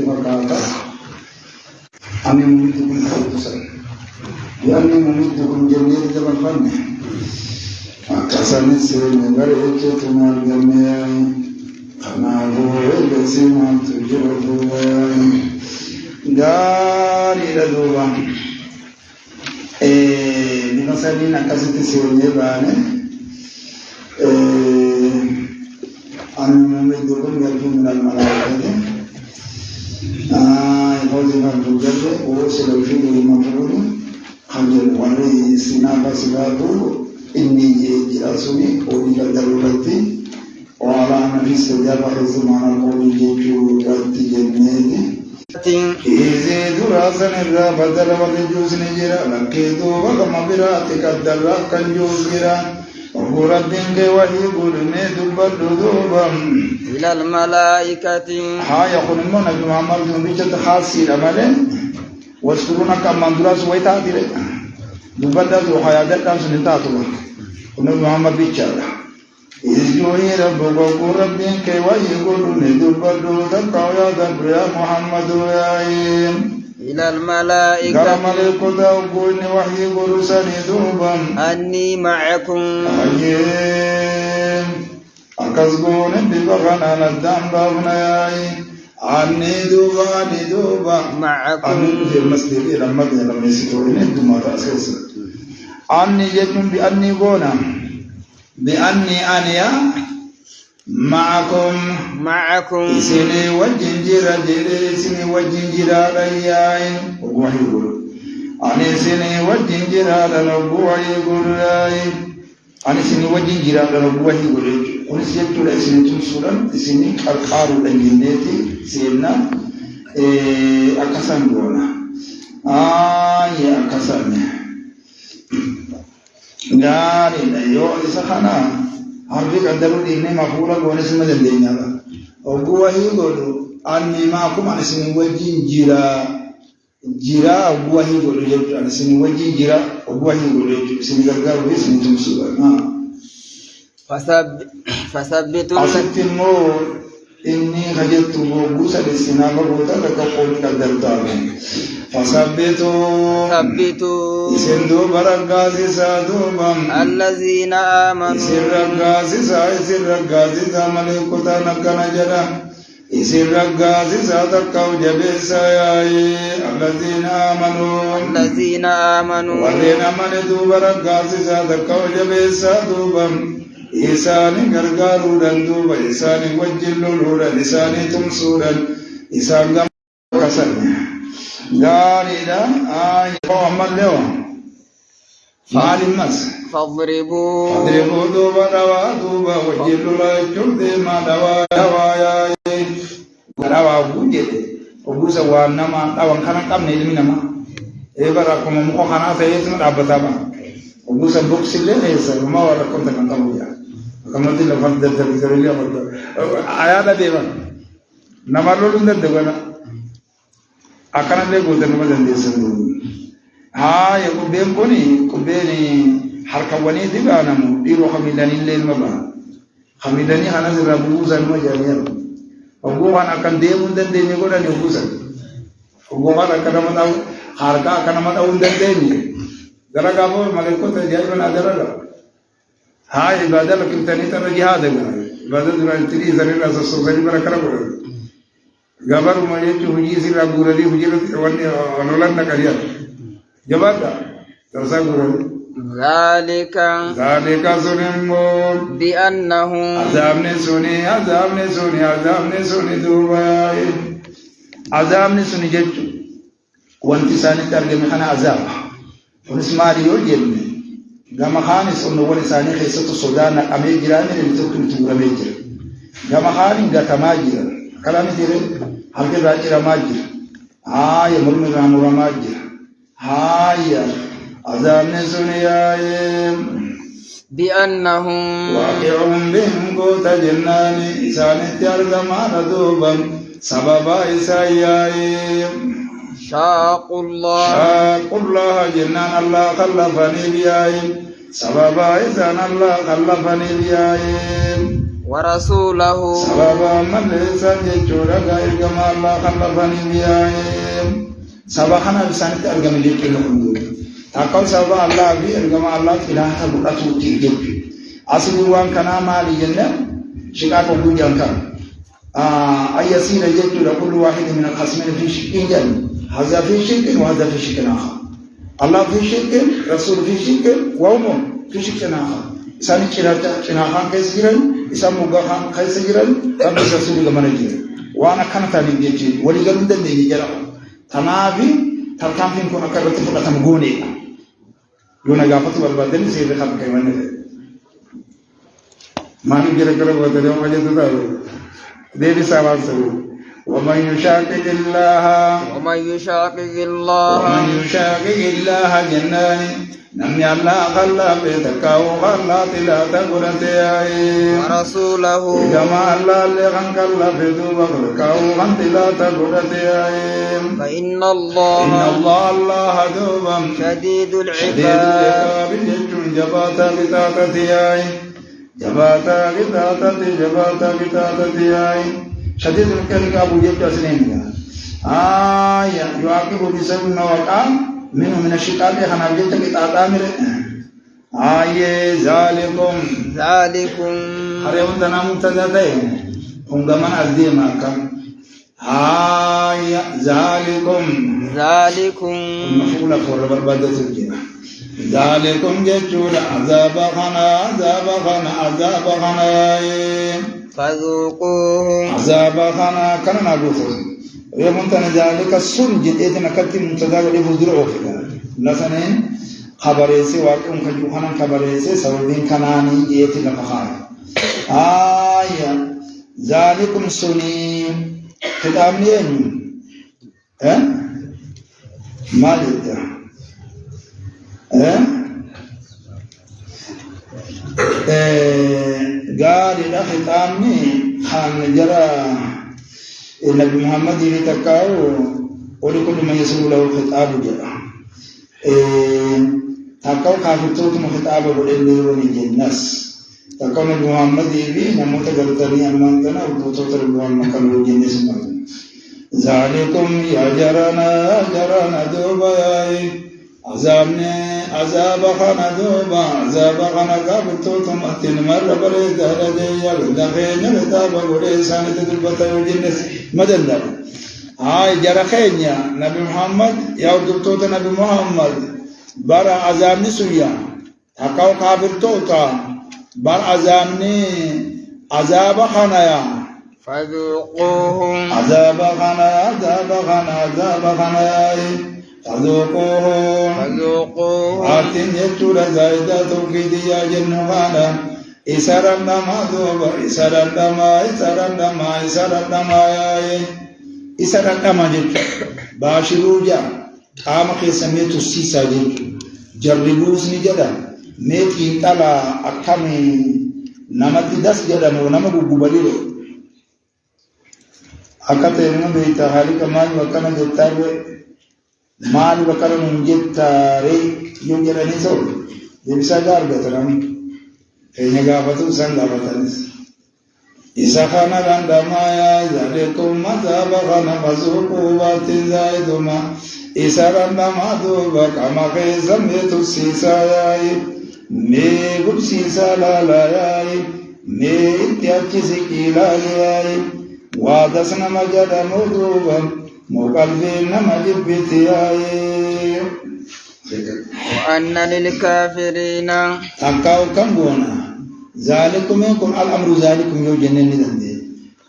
فكاتا أني ممدكم خلصا لأني ممدكم جميع جبل فني أكسني سيرني بريكة مال جميع خنابو الذين تجربوا غاري لدوبا بنصابين أكسني سيرني باني أن ممدكم يرجو من الملائكة يقول لنا الرجال ووصل الفيل المفعول خجل ولي سناب سبابه إني جراسني أولي الدرورتي وعلى نبي استجابة زمان قولي جيكو راتي جنيدي إذا دراسن الرابطة والجوز نجرا لكيدو وكمبراتك الدراء كنجوز جرا وربك وحي قرمي دبردوبا إلى الملائكة ها يقول من نبي محمد بن خاصي الأمل واذكرونك من دراس ويتاتي دبردو وحيادة كان سنتاتو ونبي محمد بيشارة إذ جوهي ربك وربك وحي قرمي دبردو تبقى يا دبر يا محمد يا إلى الملائكة قال ملك داوود وحي قرسني دوبا أني معكم أكسبون ببغنا ندم بابناي أني دوبا معكم أني في المسجد لما يسيطرون دوما تأسيس أني جتم بأني بونا بأني أنيا معكم سني وجنجرا جري سني وجنجرا رياي وحي قول أني سني وجنجرا لنبوحي قول أنا سني وجنجرا لنبوحي قول قل سيبتو لأسني تنصرا سني كالقار الأنجنيتي سيبنا أكسان قولا يا أكسان غاري أيوه إسخانا harbi kandaru dini mafula gone sima dendenya ba oguwa higolo anni ma kuma anisini wajin jira oguwa higolo yetu anisini wajin jira oguwa higolo yetu sini gargaru sini tumsuba fasabbitu asatimo inni hajatu busa desina bagota kakaponi kandaru fasabbitu isendo baragazi sadubam allazina amanu isiragazi zamalikuta nakana jara isiragazi sadakau jabesa yayi allazina amanu walena manedu baragazi sadakau jabesa dubam isani gargaru dan duba isani wajillu dan isani tumsudan isangam kasanya غاريدا محمد لوا فعلم مس فاضربوا دوبا دوبا وجلوا لا جلد ما دوا بوجت وبوسا وانما دوا كان كم نيل منما إبرة كم مخانا فيس ما دابتابا وبوسا بوكسيل ليس ما وركم تكن تبويا كم ندي لفظ دتبيزريليا مدة آيات ديما نمالولون دتبنا akan le gote no madan desendu ha ya kubem kubeni harka wani dibana mu diro hamidani lel maba hamidani hana zira buzan ma jami'a ogo wana kan de mun dan de ni goda ni buzan ogo wana kana mata harka kana mata undan de ni gara gabo maleko te jai bana dara ha ibadal kimtani tar jihad ibadal duran tiri zarira so zari bara kara goda gabar mayetu huji sira gurali huji wani anolan nakaliya jabata tersa gurali zalika sunimmo bi annahum azamne suni dubai azamne suni jettu wanti sani tarjama kana azab unismari yojenne gama khani sunno wani sani khaysatu sudana ame jirani ni tukun tugame jira gama khani gatamajira kalami dire halke rajira majira ya murmi ramura majira ya azamne suniya bi annahum waqi'un bihim qota jannani isani targama radubam sababa isayayi شاقوا الله جنان الله خلفني بياي سببا إذن الله خلفني بياي ورسوله سببا من لسان جيشورا إرقم الله خلفني بيائم سبحنا لسانة أرقم جيشورا تقول سبب الله بي إرقم الله إله تبقى تيجي أصلي وان كنا مالي جنة شكاك وجودان كان أي سين جيشورا كل واحد من القسمين في شك جن هذا في شك وهذا في شك آخر الله في شك رسول في شك وأمه في شك آخر ساني چناخان كيس جيران إسام مغاخان كيس جيران رب رسول كمان جيران وانا كان تاني جيجي ولي قالون دن دي جرا تنابي تركان فين كنا كرت فلا تمغوني يونا غافت بالبدن سيد خم كمان ما نجرا كرا بدل ما جت دارو ديري سوال سو ومن يشاقق الله جنان نمي الله خلا بيتكاو خلا تلا تقرتي ورسوله كما الله لغن خلا بيدو بكاو خن تلا تقرتي فإن الله دوبا شديد العقاب جباتا بتاتي شديد العقاب يبقى سنين يعاقب بسبب وقام منه من الشقاق خنابجت كتاتامر ذلكم هريون تنام مبتدأ هم كمان أزديما كم ذلكم المفعول فور بربادة سجنا ذلكم جتول عذاب خنا فذوقوه عذاب خنا كنا نقول يوم تنزالك السن جديدنا كتير متداول يبودر أوفيا لسنين خبريسي واقعون كجوهنا خبريسي سوين كناني يأتي لفخار ذلكم سني كتابنين ما جدا قال إذا ختامني خان جرى النبي محمد يتكاو ولكل من يسمى له خطاب جرى تكاو كافتوتم خطاب ولله ونجي الناس تكاو النبي محمد يبي نموت قلتني أمان كنا وتوتر محمد كانوا جنس مكان ذلكم يا جرانا دوبا عذاب خنا كافتوتم أتن مرة بريد هذا يلدخين لتاب وليسان تدبت وجنس مدن جرخينيا نبي محمد يا دكتور نبي محمد بار عذاب نسويا تكاو كافتوتا بار عذاب خنايا فذوقوهم عذاب خنايا فذوقوهم آتين يجول زايدة توكيديا جنوانا إسرام دما دوبا إسرام دما جيجو باشروجا قام خيسميت السيسا جيجو جربوز نجدا ميتين تلا أكامي نمتي دس جدا ونما بغباليرو أكاتي من بيتا حالي كمان وكان جتارو maal bakara munjettare yongerani so debisa gargataram enya gafatu san gafatanis isakhana gandamaya zalekum mazabana mazuku batizayiduma isaranda madu bakama khazametu sisayai me gubsisa lalayai me ityakisikilayai wadasna majada muduban مقلبنا مجبتياي وأن للكافرين أكاو كمبونا ذلكم يكون الأمر ذلكم يو جنين دندي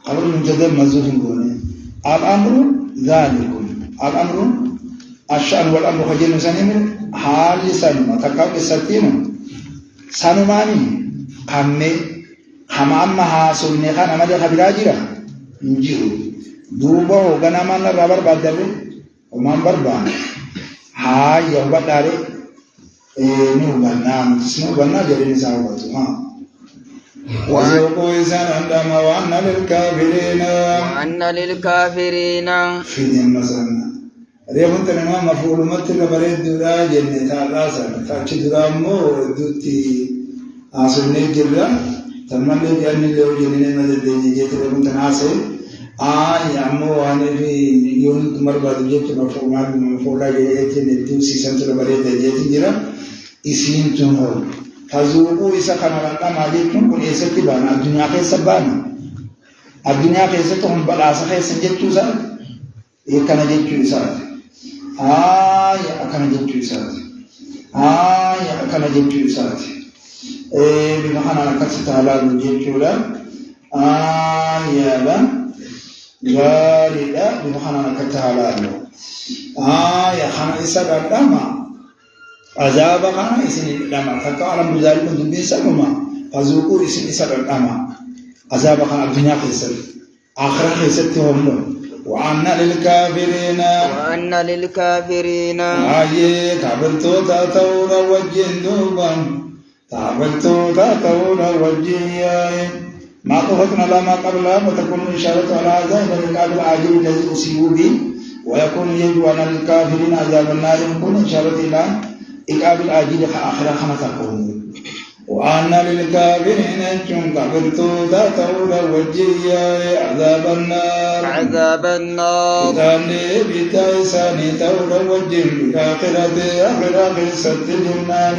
أمر منتظر مزوف كونه الأمر ذلكم الأمر الشأن والأمر خجل سنين حال سنما تكاو كسرتين سنماني خمي خمام حاسو نخان أمد خبراجرا نجيو دوبا होगा मन रबर बादल उमान बरबान हाँ ये होगा तारे नहीं होगा नाम जिसमें बनना जरूरी सा होगा तो हाँ وَسُوقُوا إِنسَانًا وَأَنَّ لِلْكَافِرِينَ فِي مثلا ريبون تنما مفعول متى بريد دولا جنة الله سبحانه تأكيد رامو دوتي أصلني جلا تملي بأن الله جنين مدد جيت لكم تناسي يعمو أنا في يوم مربع جيت مفعول جيت نتوسي سنتر بريد جيت جرا إسين تنهو فزوجو إسا كان لنا ما جيتون كن إسا كبانا الدنيا كيسا بانا الدنيا كيسا تهم بالعصا كيسا جيتو ساد يكنا جيتو ساد يكنا جيتو ساد يكنا جيتو ساد بمعنى لك تعالى جيتو لا يا لا غالي بمعنى لك تعالى يا خنا إسا قدما عذاب كان إسني لما تكالم بذلك الدنيا سلما فذوقوا إسني سر لما عذاب كان الدنيا كيسر آخرة كيسر تهم وأن للكافرين كبرتو تاتورا وجندوبا وجيا ما قفتنا لما قبلها وتكون إشارة على هذا إلى العذاب العاجل الذي أصيبوا به ويكون يجب أن للكافرين عذاب النار يكون إشارة إلى إقاب العاجل آخرة خنا تكون وأن للكافرين كبرتو تاتورا وجيا عذاب النار ثاني بتايساني تورا وجيا آخرة ست الجنان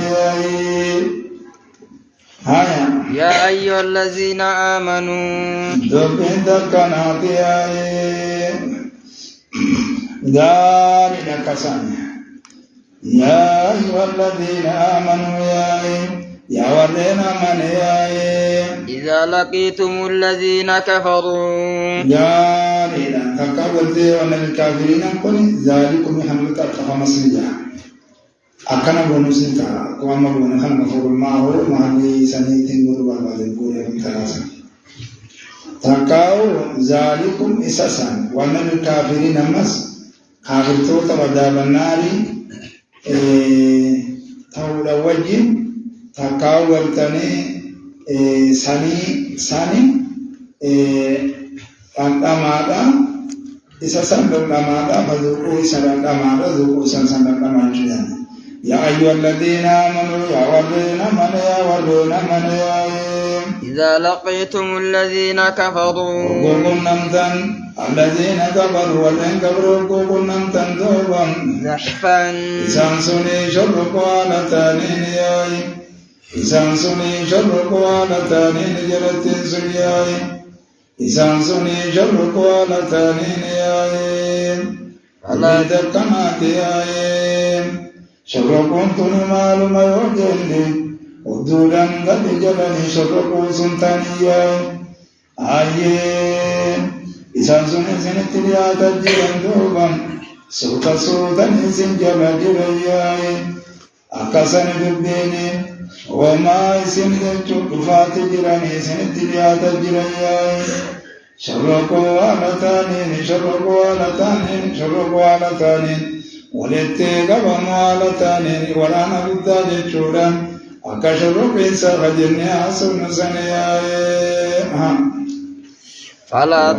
يا أيها الذين آمنوا يا أيها الذين آمنوا يا ورنا من إذا لقيتم الذين كفروا يا لنا تكبرت وأن الكافرين كن ذلكم محمد أتفهم أكنا بونسين كارا كوما بونا خن مفعول معه معني سنيتين غربا بعدين كورهم ثلاثة تكاو ذلكم إساسا وأن الكافرين مس كافرتو توداب النار تولى وجه تكاو ورتني سني أنتمادا إساسا لمادا فذوقوا إساسا لمادا ذوقوا إساسا لمادا يا أيها الذين آمنوا يا ورنا من إذا لقيتم الذين كفروا وقوكم نمتن الذين كفروا والذين كفروا وقوكم نمتن ذوبا زحفا إسانسوني شرقوا على تانين إسانسوني شرقوا على تانين جرتين سرياي إسانسوني شرقوا على تانين فلا تكنات شرقون تنمال ما يوجدني ودولا قد جلني شرقون سنتانيا إسان سنة رياضة جيران دوبا سوطا نسين جلا جريا أكسن دبيني وما إسن جلتفات جراني سنة رياضة جريا شرقوا على تانين ولتيغا ومالتاني ورانا بدال جودا أكشرو بيسا غجني أسن سنيا فلا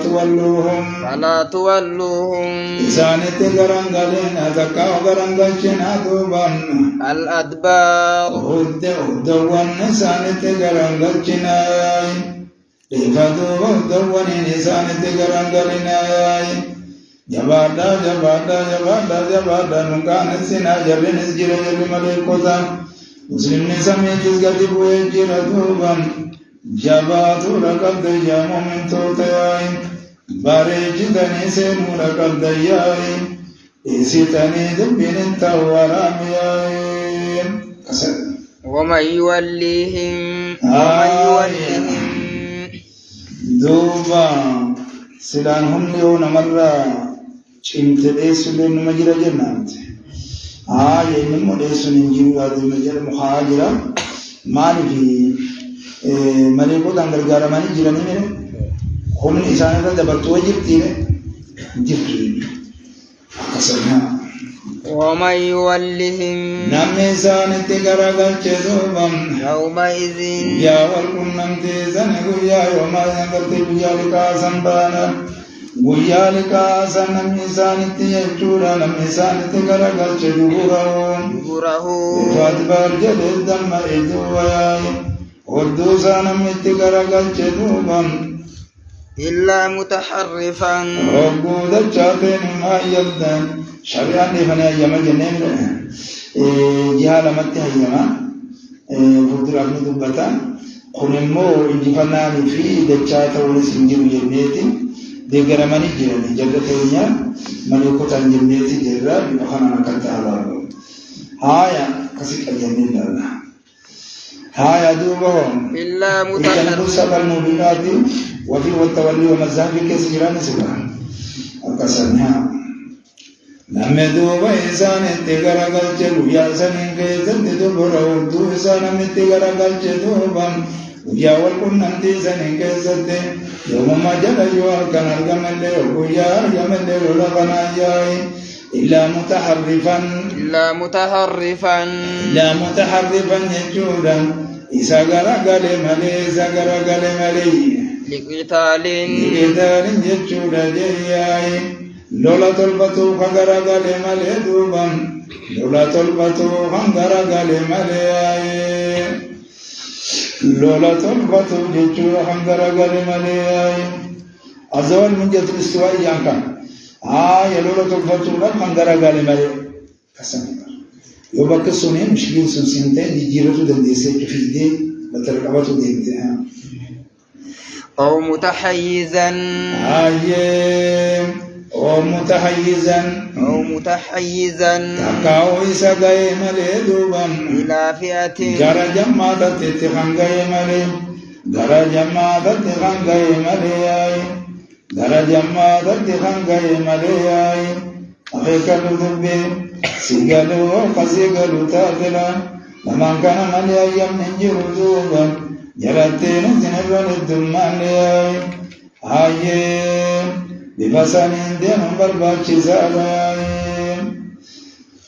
تولوهم الأدبار جبادا نكان السنا جبن اسجر جب ملكوتا مسلم نسمي جزغت بوجر دوبا جباتو ركب ديام من توتاي بارج دني سنو ركب دياي إسيتني دبن تورامي ومن يوليهم دوبا سلان هم يوم مرة چمت ليسلون مجرى جنات ينمو ليسلون جيوات مجرى مخاجرة ماني في ملكو دانگر گارا ماني جراني میرے خون إسانة دا دبرتو جرتي أكسرنا ومن يولهم نمي سانت غرغل چدوبم يومئذ يا وركم نمتي زنگو يا يوم ينگت بيالكا سنبانا ويالك أسان ميسان تيجورا ميسان تغرقل جدورهم فاتبار جد دم إدوياي ودوسان متغرقل جدوبا إلا متحرفا ربو دجاتين ما يلدن شريان فنا يما جنين جهال متى يما فدر ابن دبتا قلمو إنجفناني في دجاتا ونسنجر جنيتي دغرماني جيرني جدتنيا ملكوت الجنيتي جرا بخنا كتالا هايا كسك الجنين الله هايا دوبهم إلا متحرفا الموبقات وفي والتولي ومزاق كسيران سبحان القسمها نمدو بإنسان اتغرقل جلو يا سنين كيزن تدبره ودو إنسان اتغرقل جدوبا ويا والكنن تيزن كيزن يوم ما جل يوال كان الجمل ويا جمل لغنا جاي إلا متحرفا يجودا إذا غرقل ملي لقتال يجودا جياي لولا تلبتو خغرغل ملي دوبا لولا تلبتو خغرغل ملي لولا تلبتو جيجورا خغرغل ملي أزوال من جد الاستواء يانكا يا لولا تلبتو خغرغل ملي كسمي يوبك سوني مشكل سنتين دي جيرتو دنديسه كفيدي بترقبتو دي أو متحيزا أو متحيزا تكاو إسقاي ملي دوبا إلى فئة جرى جماعة تتخنقاي ملي جرى جماعة تتخنقاي ملي جرى جماعة تتخنقاي ملي أخيك الدبي سيقلو قسيقلو تاقلا لمن كان ملي أيام ننجر دوبا جرتين تنبل الدمان بفسانين دين برباكي زالاين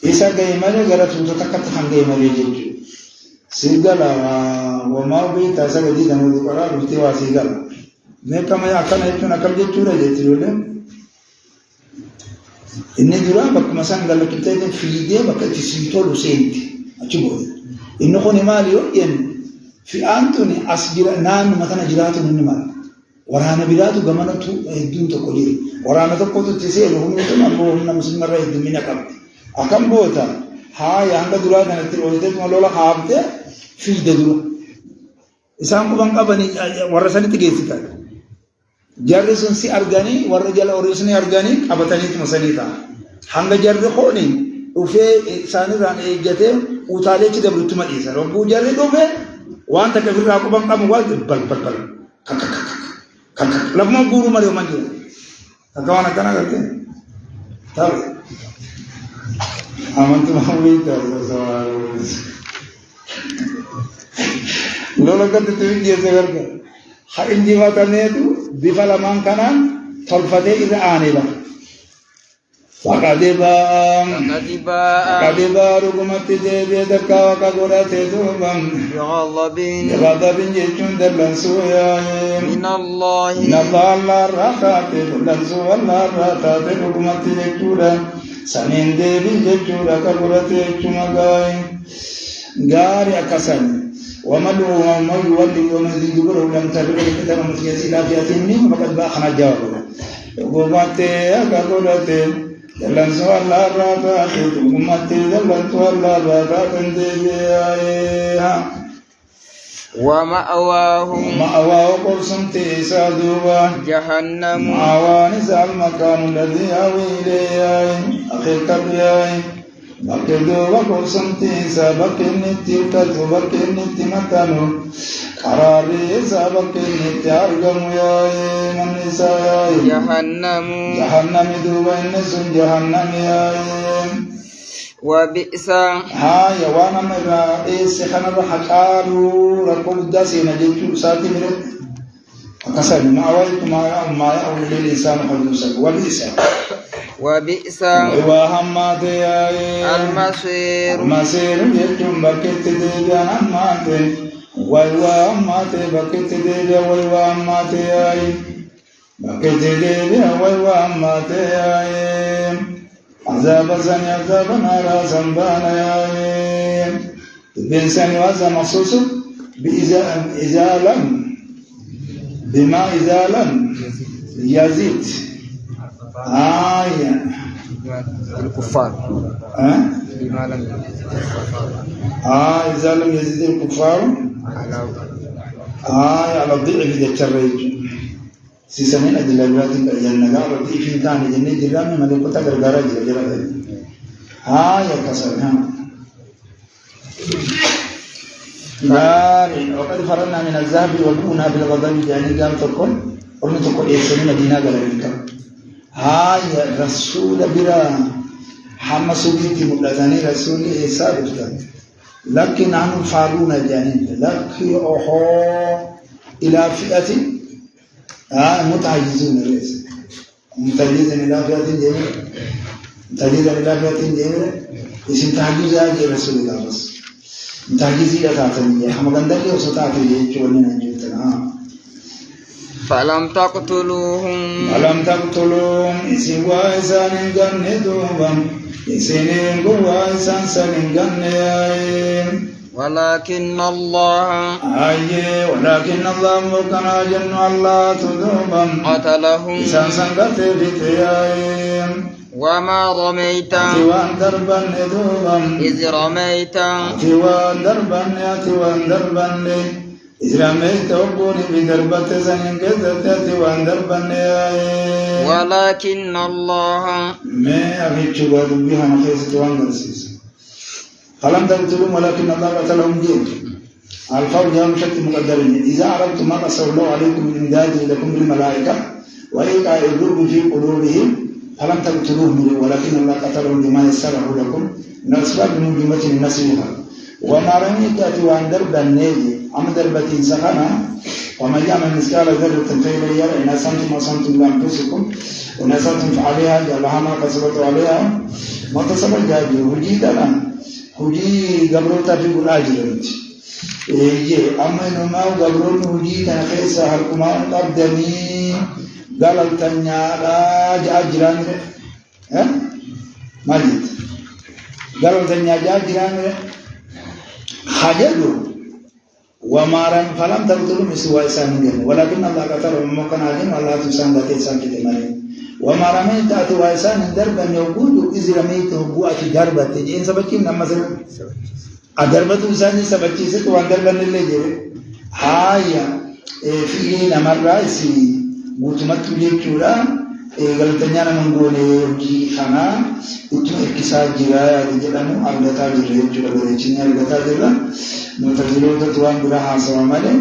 إسا قي ملي غرطو تتكت خنقي ملي جيجو سيقلا وما بيتا سيقدي دنو دقرا بفتوا سيقلا ميكا ما يأكنا يتون أكل جيجو رجيتي ولي إني درا بك مسان قال لك تايدن في دي بك تسيطولو سينتي أتشبه إنه خوني ماليو ين في أنتوني أسجل نان مثلا جراتو من مال ورانا بلاتو غمانتو هدون تقولي ورانا تقولي تسير هم يتمنى هم مسلم مرة هدون من أكم أكم بوتا هاي عند درات أنا تقولي مالولا خابته في ددو إسام كبان كباني ورسالة تجيسي كار جارسون سي أرجاني ورجال أوريسني أرجاني أبتاني تمسنيتا هنگا جارد خوني وفي ساني ران إيجاته وطالع كده برتما إيسا ربو جارد دوبه وان تكفر راكو بان قام وال بل كك لما غورو ماريو مانجو كوانا كانا کرتے تاب امنت ماوي تا سوال لولا کرتے تو جیسے کرتے خائن جیواتا نے تو بفلا مان کنا طلفته اذا انيبا فكذبا رغمت دي دكا وكغرات دوبم بغضب جيشون دلنسويا من الله الله راتات دلنسو الله راتات رغمت جيشودا سنين دي جيشودا كغرات جيشومغاي غاري أكسن ومدعو وما يولي وما يدبر ولم تدبر كتاب مسياسي لا فياتيني فقد باخنا جوابه رغمت كغرات دلنسو الله راتات رغمت دلنسو الله راتات ديبيا ومأواه قرصم تيسا دوبا جهنم مأواه نسى المكان الذي يأوي إليه أخي كبياي بكي دوبا قرصم تيسا بكي نتيرتو بكي نتمتنو قراري إسا بكي نتيارغم ياي من نساي جهنم دوبا إنسون جهنم ياي وبئس هاي وانا مرا سخنا حقارو ركوب داسي نجيتو ساتي من أكسر ما أولت ما أول الإنسان حدوثا وبئس وهمات المصير جيتم بكت ديبيا نمات وهمات بكت ديبيا وهمات بكتي ويواماتي عذاب سني عذاب نار سنبانا بين سني وهذا مخصوص إذا لم بما إذا لم يزيد الكفار بما لم إذا لم يزيد الكفار على الضعف ذا التريج سيسمين أدل الوقت الجنة قال في ثاني جنة جرام ملكوتا غرغرة جرام يا كسر وقد فرنا من الذهب وكنا بالغضب يعني قال تقول قلنا تقول يسمين دينا غرغرة يا رسول برا حمسوكي مدلتاني رسول إيسا لكن عن فارون يعني لكن أوحو إلى فئة متعجزون ليس متعجزين إلى فئة جميلة متعجزين إلى فئة جميلة اسم تعجز هذه رسول الله بس متعجز إلى تعتنية حمدان دلي وستعطي جولنا جلتنا فلم تقتلوهم اسم وإسان جندوهم اسم وإسان سنجنيهم ولكن الله مكنا جن الله تدوبا قتلهم إسان سنغت بتياهم وما رميت أتوان دربا ندوبا إذ رميت أتوان دربا إذ رميت وقوني بدربة سنغت أتوان دربا ولكن الله ما أبيت شغال بها نخيص توان درسيس فلم تقتلهم ولكن الله قتلهم جيد الفوج هم شك مقدرين إذا عرفتم ما قصر الله عليكم من إمداده لكم بالملائكة وإيقاع القلوب في قلوبهم فلم تقتلوهم ولكن الله قتلهم بما يسره لكم من أسباب مهمة نسلها وما رميت أتوان دربا نيدي أم دربة سخنة ومن يعمل مثقال ذرة خيرا يرى إن أحسنتم أحسنتم لأنفسكم وإن أسأتم فعليها جعلها ما كسبت عليها ما كسبت جاجي وجيد لنا hujii gabroota fi gurraa jiranti amma inumaa gabroonni hujii kana keessa harkumaan qabdanii galaltanyaadhaa ja'a jiraanire maaliit galaltanyaa ja'a jiraanire hajadu wamaaran falam taqtulum iswa isaan hin walakin Allah qatalahum mukana alim Allah tusan gate isaan kite malee وما رميت أتوائسان دربا يقول إذ رميته بوأة دربة جين سبكين نما سبب أدربة إنسان سبكي ستوان دربا اللي جري هايا فيه نمر رأسي بوتمت بيكورا غلطنيا نمغولي وجي خانا إتو إكسار جرايا رجلانو أرغتا جرايا جرايا جرايا أرغتا جرايا نتجلو تتوان برا حاسوا مالي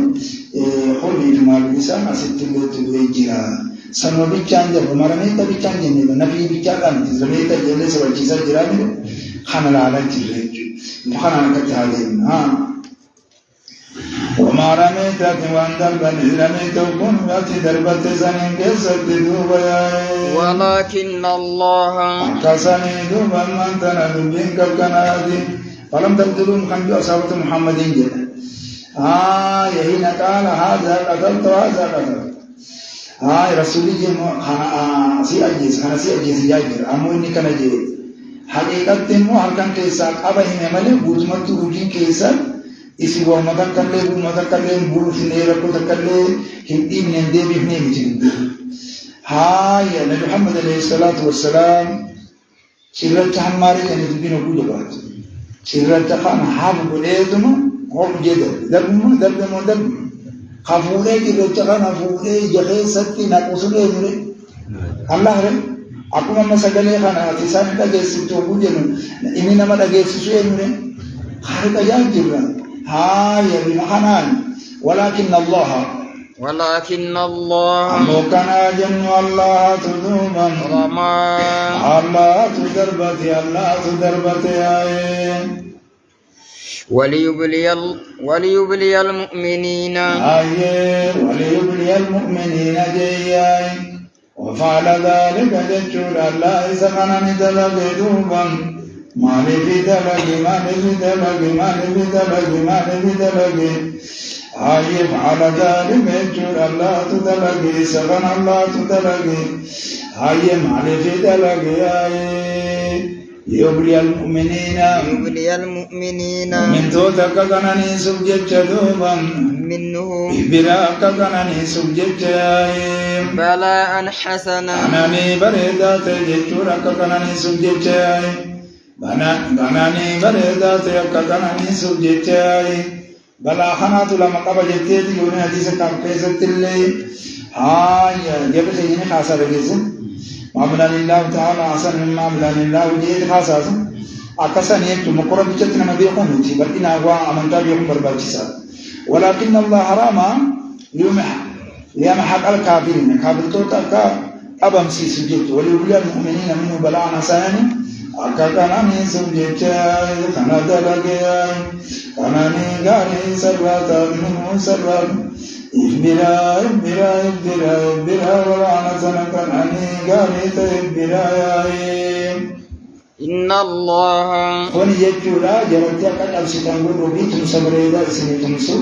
خولي جمال بيسان أستلو تبوي جرايا sanuma bichaan jedhu marameetta bichaan jennee nafii bichaadhaan zameetta jennee sabachiisaa jiraanidha kana laalaa jirre jechuudha kana akkatti haa deemna وما رميت وان دربا إذ رميت وكن يأتي دربة سنين كسد دوبا ولكن الله كسني دوبا من تندبين كبكنادي فلم تقتلون خنجو أصابة محمد جل يهينا قال هذا قتلت وهذا قتلت رسولي جم سي أجيس ياجر أمو إني كنا جي حقيقة مو هركان كيسا أبا هنا مالي بوزمت وجين كيسا إسي ومدن كله بومدن كله بول فيني ركو تكله هندي من هندي بيفني بيجين يا نبي محمد عليه الصلاة والسلام شرط هنماري كان يتبين أقول جبات شرط خان حاب بوليدنا هو جدا درب خافوري كيلو تكان خافوري جلي ستي ناقوسولي مره الله رم aku mama sagale kana tisani tage sito bujenu ini nama tage sisuye mure harika yajira ya bimahanan walakin Allah amokana jannu Allah tuduman rama Allah tudarbati ayin وليبلي المؤمنين وليبلي المؤمنين جيّاين وفعل ذلك ججول الله سمنا ندلق دوبا مالي في دلق هاي فعل ذلك يجور الله تدلقي سغن الله تدلقي هاي مالي في دلقي يبلي المؤمنين من توتا كغناني سبجت دوبا منه براك غناني سبجت بلاء حسنا غناني بريدات يجور كغناني سبجت غناني بريدات كغناني سبجت بلا خنات لما قبل جتيت يقول حديث كم كيست اللي هاي جب سيني خاصة رجيسن معاملة لله تعالى أحسن من معاملة لله وجيت خاصة أكثر نيت مقرب بجتنا ما بيكون نتي بل إن أقوى أمانتا بيكون برباجسا ولكن الله حرام ليمحق الكافرين كافر توتا أبم سي سجدت وليبلي المؤمنين منه بلاء حسنا أكاكاني سبجت كنا دلقيا كناني غاري سرّاتا منه سرّات إبرا ولانا سنكناني غاري تإبرا إن الله كون يجولا جرتيا قد أبسطان قلوا بيتم سبريدا اسميتم سو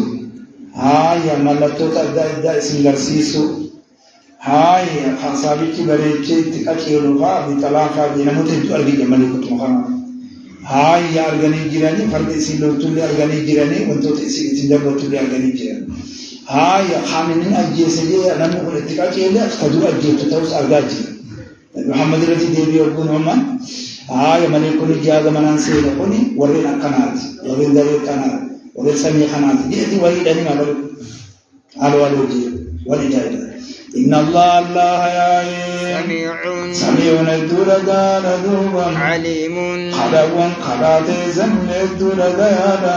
هاي ملتو تأدى اسم درسيسو هاي خاصابيكي بريتشي تكاكيولوغا بطلاقا بينموت أرغي جمالي كتو مخانا هاي أرغاني جيراني فرد اسم لوتولي أرغاني جيراني وانتوت اسم لوتولي أرغاني جيراني هاي خامنين أجيسي أنا نقول اتكاكيولي أخذوا أجيتو توس أرغاجي محمد رتي ديبي أبون همان هاي ملكون جاغ منان سيدا كوني ورين أكنات ورين داري كنات ورين سمي خنات جيتي وهي داني مالو ألوالو جي ولجايدا إن الله يا سميع الدولة قال دوبا عليم خلقوا خلات زمن الدولة قالا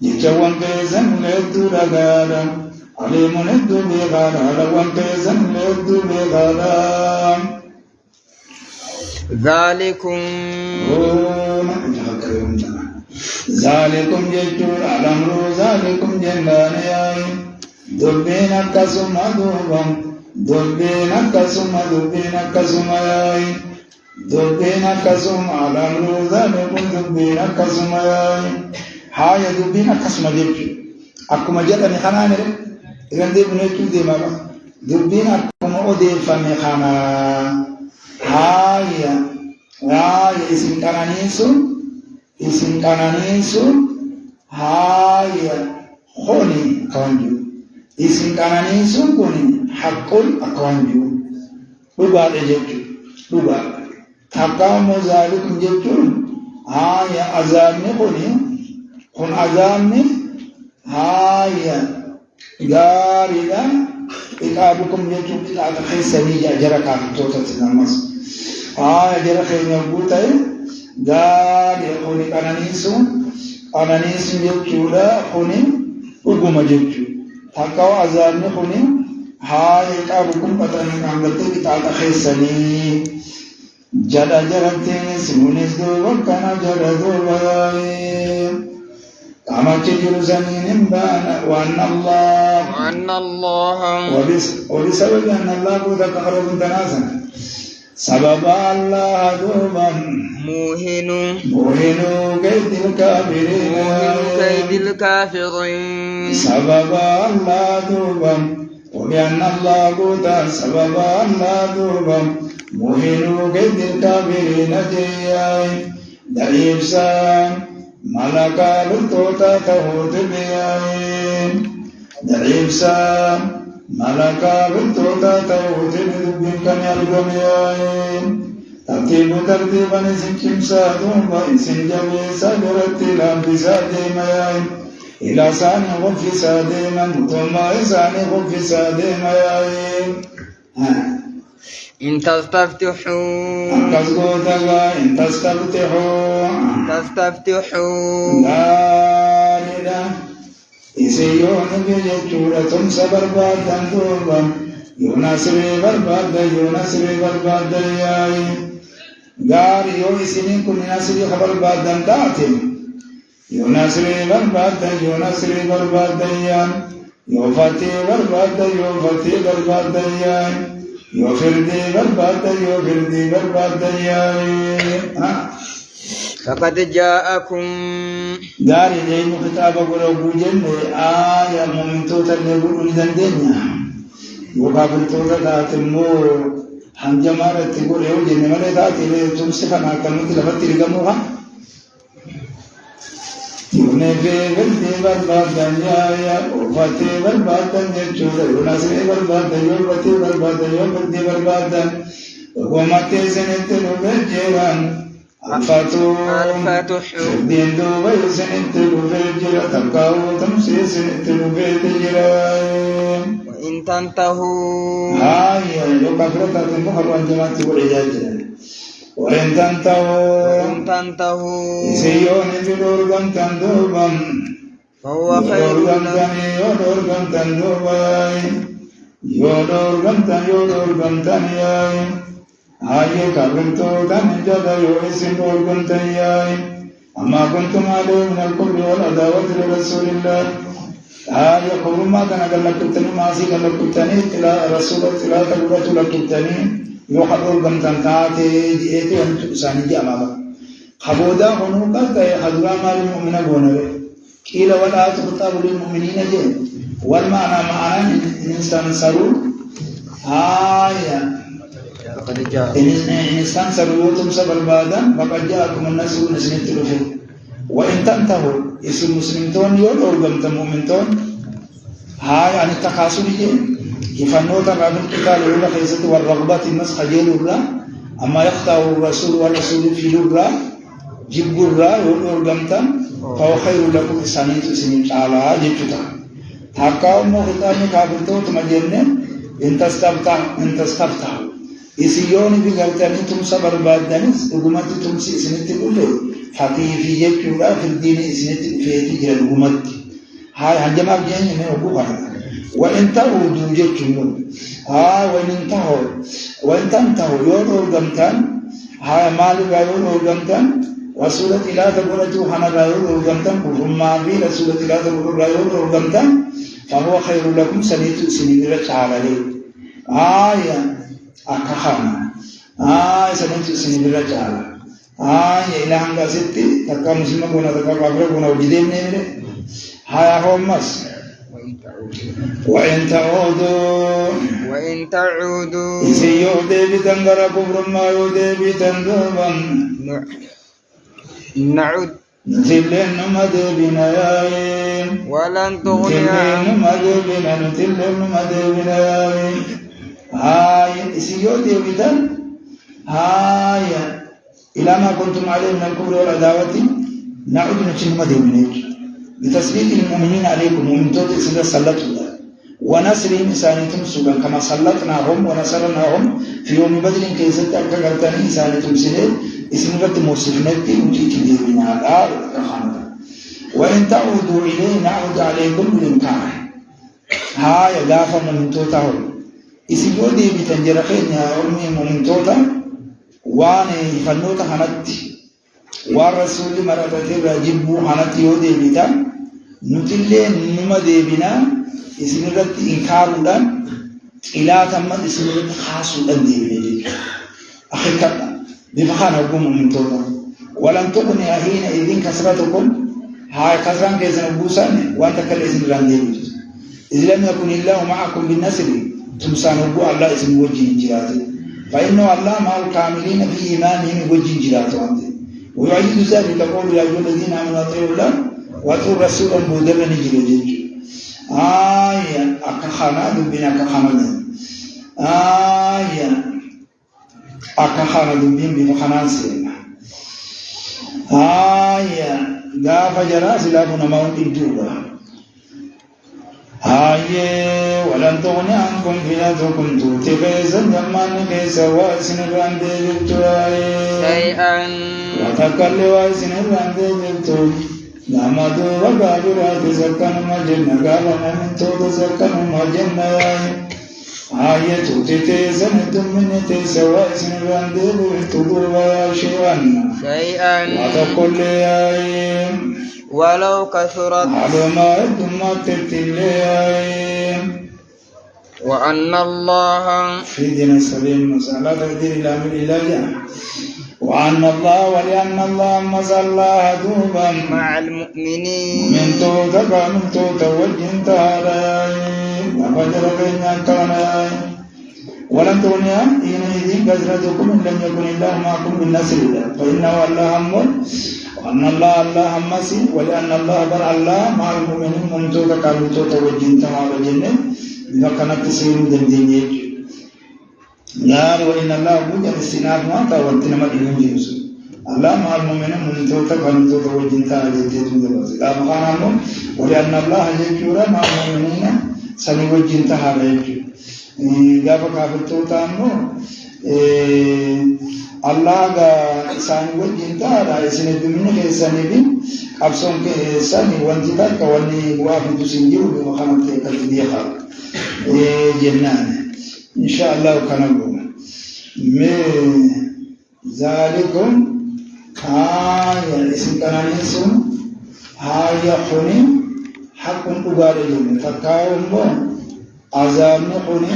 يجوان في زمن الدولة قالا عليم الدولة قالا خلقوا في زمن الدولة قالا ذلكم جدور الأمر ذلكم جنان ياي دبين كسم دوبا دبين كسم ياي دبين كسم الأمر ذلكم دبين كسم ياي هاي دبين كسم جدور أكما جدني خناني إذن دي بنيتو دي ماما دبين أكما أودي فمي خانا هاي اسم كانانيسو هاي خوني كوانجو اسم كانانيسو كوني حقل أكوانجو لغا جيجو لغا تقام ذلك جيجو هاي أزامي كوني كون أزامي هاي غاري دا إقابكم جيجو إقاب خيساني جركا توتا تنمس جرى خير نبوتاي قال يقولي أنانيس يجولا خوني وقوم جيجو تقوى عذابني خوني هاي كابكم بطاني عملتي بتاعت خيساني جدا جرتين سمونيس دو وكنا جدا دو بياي كما تجر زمين بانا وأن الله وبسبب أن الله قد قرب تناسنا سبب الله دوبا موهن كيد الكافرين سبب الله دوبا وبأن الله قد سبب الله دوبا موهن كيد الكافرين جياي دعيب سام ملكا للتوتا تهوت بياي دعيب سام ملكا بالتوتا توت بدبين كم يرغم ياين ترتيبا سنكم سادوم وإنسن جميع سادرت لانفسا ديما ياين إلى ساني غفسا ديما ثم إساني غفسا ديما ياين إن تستفتحوا إن تستفتحوا لا إله إسيون بيجورة تمسى بربادا دوبا يونسري بربادا ياي غاري يو إسيني كن نسري خبر بادا تاتم يونسري بربادا ياي يو فتي بربادا ياي يو فردي بربادا ياي فقد جاءكم داري لأنه كتاب قلوب جنة آية مؤمن توتا لقلوا لدندنيا وقابل توتا تاتمو حنجمارة تقول يو جنة ملي تاتي لتمسخنا كنوت لفتي لقموها يوني في بلدي بربادن يا وفتي بربادن يجودا يوناسي بربادن يوفتي بربادن يوفتي بربادن ومتي سنتنو بجيران الفتح دين دوبي سنتلو بجرا تبقاو تمسي سنتلو بجرا وإن تنتهوا هاي يو كفرتا تنبو خلوان جماعتي ورجاجة وإن تنتهوا سيوني بدورغم تندوبم فهو خير لكم يودورغم تندوباي يودورغم تنياي هاي كابرتو تنجدا يوسن دورغم تنياي أما كنتم عليه من الكفر والعداوة لرسول الله هاي قبل ما كان لكتني ماسي لكتني إلى رسول الله تقبلت لكتني يوحدور غمتان تاتي جئتي أنت ساني جي أمامك خبودا هنوكا كي حضرا مال المؤمنة بونبه كيلا ولا تخطاب للمؤمنين جي والمعنى معنى إنسان سرور آية إنسان سرور تمسى بالبادا فقد جاءكم الناس ونسنت رفض وإن تنتهوا اسم المسلمين يولور غمتان مؤمنين هاي عن التقاسل جي يفنوت الرب القتال ولا خيزة والرغبة الناس خجل الرا أما يخطأ الرسول والرسول في الرا جب الرا والأرجمتا فهو خير لكم إسانيت سنين على جتتا تحكاو مو خطاب كابرتو تمجرن إن تستفتح إسيوني بغلطاني تمسى بربادانيس أقومات تمسي إسنيت كله فقيفي يكيولا في الدين إسنيت فيتي جل أقومات هاي هنجمع جاني من أقوها وإن تعودوا جتمون وإن تنتهوا يولو غمتان هاي مالو يولو غمتان رسولة إلا تقولتو حنا يولو غمتان كفما في رسولة إلا تقول يولو غمتان فهو خير لكم سنيتو سنيرة تعالى لي آية أكخانا سنيتو سنيرة تعالى إلا هنگا ستي تكا مسلمة قونا تكا قابرة قونا وجدين نمره هاي أخومس وإن تعودوا إذا يودي بتنغر كفر ما يودي بتنغبا نعود نتلين مدبنا يايم ولن تغني نتلين مدبنا يايم هاي إذا يودي بتن هاي إلى ما كنتم عليه من الكفر والعداوة نعود نتلين مدبنا بتثبيت المؤمنين عليكم ومن توت إذا سلطوا ونصرهم إسانيتم سوغا كما سلطناهم ونصرناهم في يوم بدر كي ستة كغلطاني إسانيتم سهل اسم رد موصفنتي وجيك ديرنا الآر وإن تعودوا إليه نعود عليكم بالإمكان هاي غافا من توتاهم اسم يودي بتنجرخين يا أمي من توتا واني فنوتا حنتي والرسول مرة راجبو حنتي يودي بتا نتلين نما ديبنا اسم رد إنكارودان إلا تمت اسم رد خاصودان ديبنا أخي كبنا بفخان أقوم من توتا ولن تغني حين إذن كسرتكم هاي كسران كيسن أبوسان وانت كالاسم ران ديبنا إذ لم يكن الله معكم بالنسل تمسان أبو الله اسم وجه جراته فإنه الله مع الكاملين في إيمانهم وجه جراته ويعيد ذلك قول يا أيها الذين آمنوا أطيعوا الله وأطيعوا الرسول المهدر نجل جيج أكخانا دبين أكخانا أكخانا دبين بفخانان سينا غاف جراس لابنا موت الجوبة ولن تغني عنكم فئتكم توتي فيزا جمان كيسا واسن الران ديجبتو شيئا وتكالي واسن الران ديجبتو نعمدو وقابرات زكان مجنة قابا من توت زكان مجنة توتي تيزن دمين تيسا واسن الران ديجبتو وياشوان شيئا وتقول لي ولو كثرت وأن الله في دين السليم مسألة تقدير الأمر إلى جاء وأن الله ولأن الله مس الله دوبا مع المؤمنين من توتا من توتا وجن تاراي أفجر بين كاناي ولن تغنيا حينئذ كثرتكم إن لم يكن الله معكم بالنصر فإنه الله أمر وأن الله مسي ولأن الله بر الله مع المؤمنين من توتا كانوا توتا وجن تاراي جنة إذا كانت تسير دندينيك يا وإن الله بوجه السناد ما تاوتنا ما ينجيس الله مع المؤمنين من توتا كانوا توتا وجن تاراي جنة لا مخانهم ولأن الله يجورا مع المؤمنين سني وجن تاراي gaafa kaafirtootaan Allah gaa isaan wajjin taadha isin heddumina keessanii fi qabsoon keessanii wanti takka wanni bu'aa fidu sin jiru bima kanatti akkatti beekaa jennaan insha Allah kana goona mee zaalikum haaya isin kananii sun haaya kuni haqqun dhugaadha jenne fakkaa'u immoo azabni kuni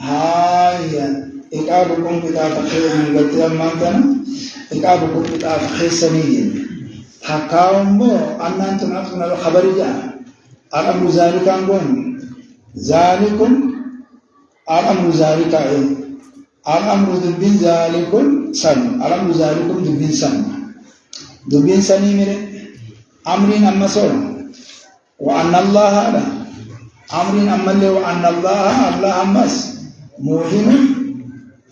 haaya iqaabukum qixaaxa keessanii gatti ammaan kana iqaabukum qixaaxa keessanii jenne fakkaa'u immoo annaan tunaaf tuna khabari ja'a al'amru zaalikaan goonu zaalikum al'amru zaalikaa'e al'amru dubbiin zaalikun san al'amru zaalikum dubbiin sanii mire amriin amma soora wa anna allaha ala amrin ammallee wa anna allah ammas mu'minu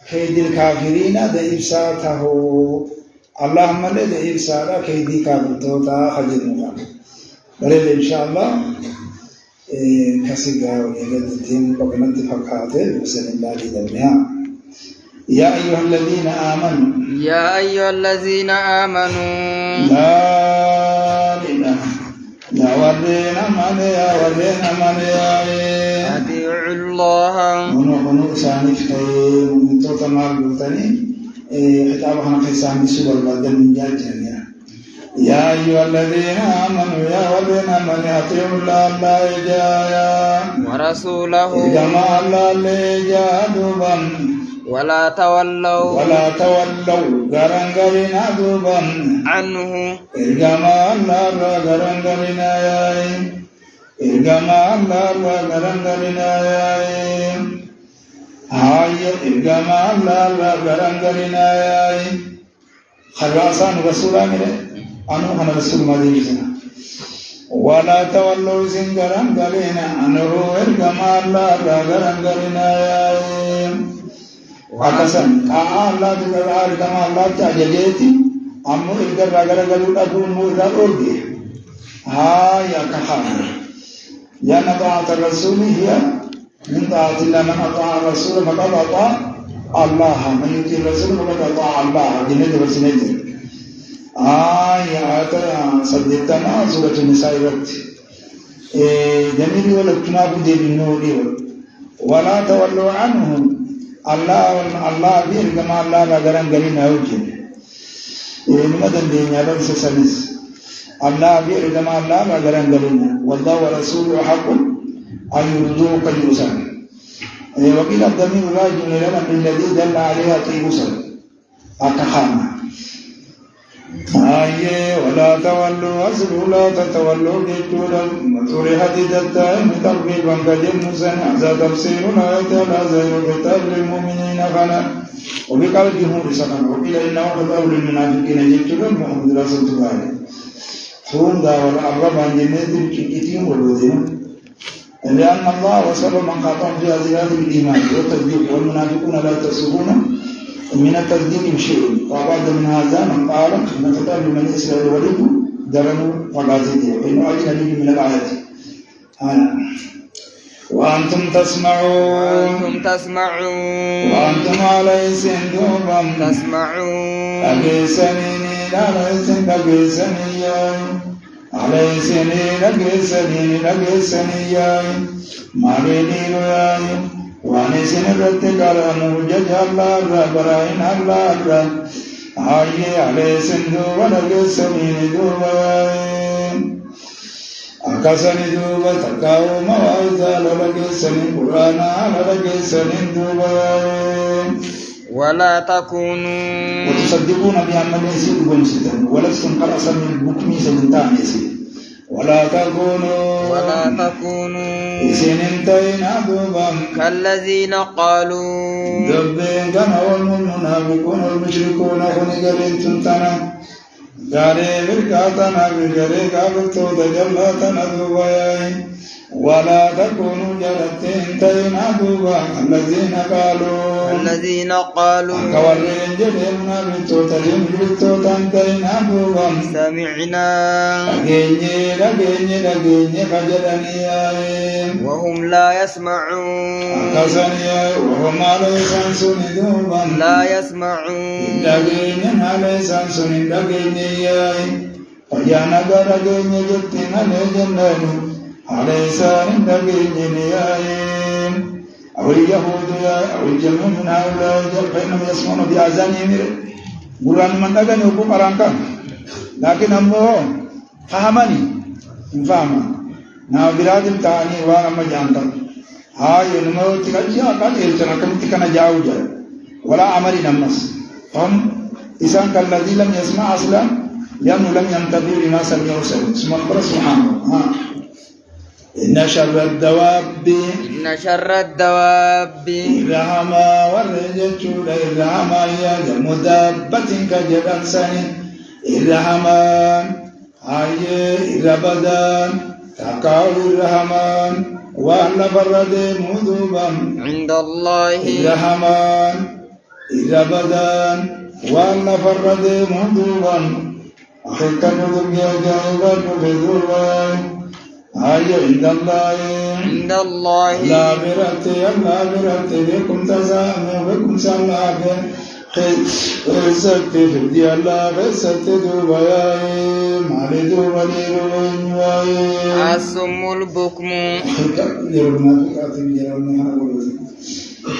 kaydil kaafiriina da ibsaa tahuu allah ammallee da ibsaadha kaydii kaafirtootaa hajjennuudha bareeda insha allah kasigaa waliigaltiin qoqinatti fakkaate bisanillaa didabnihaa يا أيها الذين آمنوا يا أيها الذين آمنوا لا إله يا ورينا من يا ورينا من يا أطيعوا الله هنو إساني في من توتا مالبوتاني خطابها في إساني سورة البدن من جاجة يا أيها الذين آمنوا يا ورينا من أطيعوا الله لا إجايا ورسوله إجمع الله لإجادوبا ولا تولوا غرانغرنا دوبا عنه إرجما الله غرانغرنا يا إرجما الله غرانغرنا يا هاي إرجما الله غرانغرنا يا خلاصان رسول الله أنو هن رسول مدينة ولا تولوا غرانغرنا أنو إرجما الله غرانغرنا يا Wakasan Allah juga hari kama Allah tajajeti ammu irgar ragara galuda gumu irorge ya kahana ya naba'at ar-rasul hiya min ta'atillah man ata'a ar-rasul faqad ata'a Allah man yuti ar-rasul faqad ata'a Allah jinne bersinete ya ta saddetana suratul nisa iratti jamili wala tunabu de minori wala tawallu anhum Allah bir kama Allah bagaran gari na wuce ini madan de nya ban sanis Allah bir kama Allah bagaran gari na wallahu wa rasuluhu haqqun ayudu qayusan wa qila damir rajul lana alladhi dalla alayha qayusan akahana aye wala tawallu aslu la tatawallu bijulan maturi hadidatta mitarbi bangajin musan azza tafsirun ayat al-azhar kitab lil mu'minina kana wa biqalbihi risakan wa qila innahu kitab lil munafiqina jitulan muhammad rasulullah thumma wala arba jinnatin kitin waludina لأن الله وصل من قاطع في هذه الإيمان والتصديق والمنافقون لا تصفون من التصديق شيء وبعد من هذا من قال ان كتاب من اسرائيل ولد درن وغازيه وانه اجنبي من الايات وانتم تسمعون وانتم عليه سندوبا تسمعون اجسنين عليه سنين اجسنين ما بيني واني سنرت كلامه جج الله براين الله هاي عليه سندو ولد سمين دوبين أكسن دوبا تكاو مواعظ للد سمين قرانا للد سمين دوبين ولا تكونوا وتصدقون بها من يسير بمسيطا ولستم كرأسا من بكم سبنتان يسير ولا تكونوا إسين انتين أدوبا كالذين قالوا دبين كان والمنافقون والمشركون خنقرين تنتنا غاري بركاتنا بغاري كابتو تجلاتنا دوبايا ولا تكونوا جلتين تين أدوبا الذين قالوا كوالين جلنا بتوتين بتوتين أدوبا سمعنا لجيني فجلني وهم لا يسمعون وهم على سنسون دوبا لا يسمعون لجيني على سنسون لجيني فجانا لجيني جتنا لجنان على سان لجيني أو اليهود أو الجميع من هؤلاء فإنهم يسمعون بأذانهم قرآن من أغني وقوم أرانكا لكن أمه فهمني فهما نابراد التاني وانا مجانتا هاي نمو تكجيا قال إلتنا كم تكنا جاوجا ولا عمري نمس هم إسان كالذي لم يسمع أصلا لأنه لم ينتبه لما سمع سبحانه سبحانه إن شر الدواب إرهما والرجل إرهما يا مدابة كجبل سنين إرهمان هاي إربدان تقاو الرحمن وأن فرد مذوبا عند الله الرحمن إربدان وأن فرد مذوبا أخيك مذوب يا جايبا مذوبا هاي عند الله لا برتي بكم تزامي بكم سلامي خيسك في دي الله خيسك دوبايا مالي دوبايا الصم البكم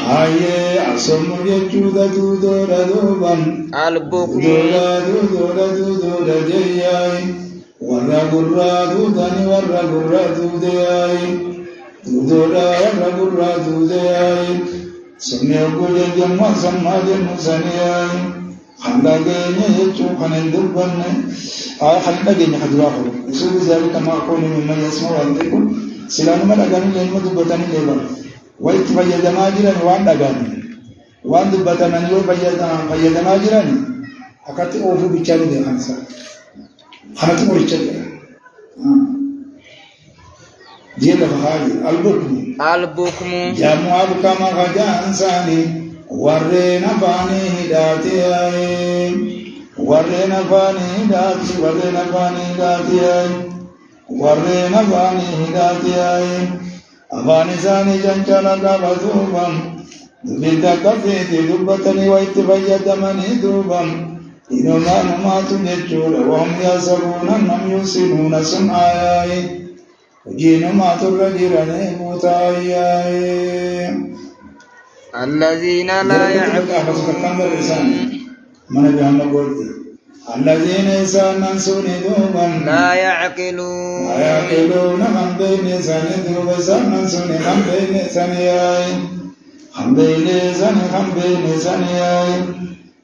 هاي الصم يجود دوبا البكم دودا جياي ورا دوداني ورا دوداي ورا دوداي سمي أقول جمع سماد مسنياي خلقني يجوا خنين دبنا خلقني حدراهم يسوي ذلك ما أقول ممن يسمع ويقول سلام ما دعاني لين ما دبتني لبا ويتفيد ما جراني وان دعاني وان دبتني لو فيد ما جراني أكتر أوفو بيشاري ده خنسا خناتي مريشة جيل فهاي البكم جمع بكما غجان ساني ورنا فاني هداتي ورنا فاني هداتي أفاني ساني جنجالا دابا دبيتا كفيتي دبتني ويتفيد مني دوبا إنما نمات ججول وهم يسرون أنهم يسنون سمعاي وجين ما ترجرني موتاي الذين لا يعقلون من بهم قلت الذين يسانن سندوبا لا يعقلون من بين سندوبا سانن سن من بين سنياي من بين سنياي